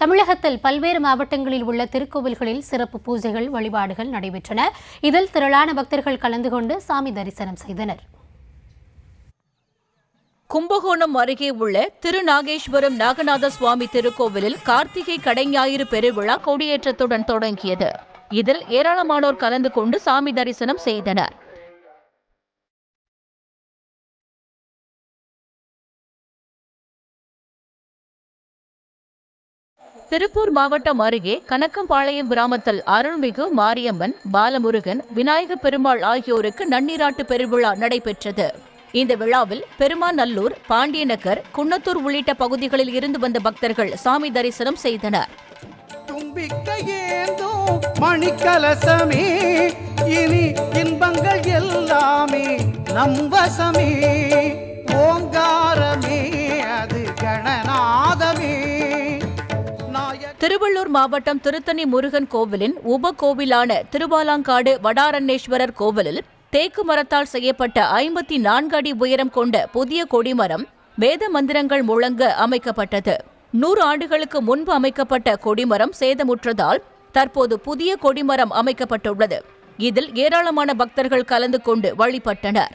தமிழகத்தில் பல்வேறு மாவட்டங்களில் உள்ள திருக்கோவில்களில் சிறப்பு பூஜைகள், வழிபாடுகள் நடைபெற்றன. இதில் திரளான பக்தர்கள் கலந்து கொண்டு சாமி தரிசனம் செய்தனர். கும்பகோணம் அருகே உள்ள திருநாகேஸ்வரம் நாகநாத சுவாமி திருக்கோவிலில் கார்த்திகை கடைஞாயிறு பெருவிழா கொடியேற்றத்துடன் தொடங்கியது. இதில் ஏராளமானோர் கலந்து கொண்டு சாமி தரிசனம் செய்தனர். திருப்பூர் மாவட்டம் அருகே கணக்கம்பாளையம் கிராமத்தில் அருள்மிகு மாரியம்மன், பாலமுருகன், விநாயக பெருமாள் ஆகியோருக்கு நன்னீராட்டு பெருவிழா நடைபெற்றது. இந்த விழாவில் பெருமாநல்லூர், பாண்டியநகர், குன்னத்தூர் உள்ளிட்ட பகுதிகளில் இருந்து வந்த பக்தர்கள் சாமி தரிசனம் செய்தனர். மணிக்கலசமே இனி இன்பங்கள் எல்லாமே நம்பசமே, ஓங்காரமே அது கணநாதமே. திருவள்ளூர் மாவட்டம் திருத்தணி முருகன் கோவிலின் உப கோவிலான திருவாலாங்காடு வடாரண்யேஸ்வரர் கோவிலில் தேக்கு மரத்தால் செய்யப்பட்ட 54 அடி உயரம் கொண்ட புதிய கொடிமரம் வேத மந்திரங்கள் முழங்க அமைக்கப்பட்டது. 100 ஆண்டுகளுக்கு முன்பு அமைக்கப்பட்ட கொடிமரம் சேதமுற்றதால் தற்போது புதிய கொடிமரம் அமைக்கப்பட்டுள்ளது. இதில் ஏராளமான பக்தர்கள் கலந்து கொண்டு வழிபட்டனர்.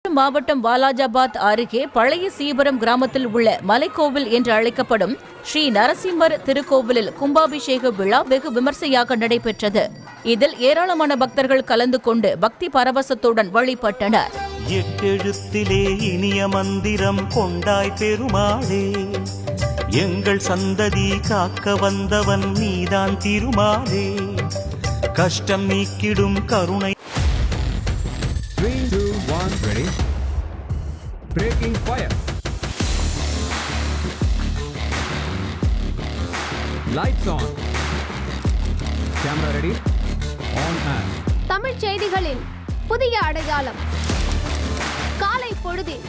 மாவட்டம் வாலாஜாபாத் அருகே பழைய சீபரம் கிராமத்தில் உள்ள மலைக்கோவில் என்று அழைக்கப்படும் ஸ்ரீ நரசிம்மர் திருக்கோவிலில் கும்பாபிஷேக விழா வெகு விமர்சையாக நடைபெற்றது. இதில் ஏராளமான பக்தர்கள் கலந்து கொண்டு பக்தி பரவசத்துடன் வழிபட்டனர். எட்டெழுத்திலே இனிய மந்திரம் கொண்டாய் பெருமாளே, எங்கள் சந்ததி காக்க வந்தவன் நீதான் திருமாலே, கஷ்டம் நீக்கிடும் கருணை. 3, 2, 1, ready. Breaking fire. Lights on. Camera ready. On and. Tamil செய்திகளின் புதிய அடையாளம். காலை பொழுதில்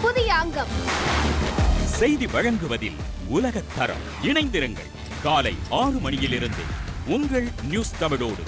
புதிய அங்கம். செய்தி வழங்குவதில் உலகத் தரம். இணைந்திருங்கள். காலை 6 மணியிலிருந்து உங்கள் நியூஸ் தமிழோடு.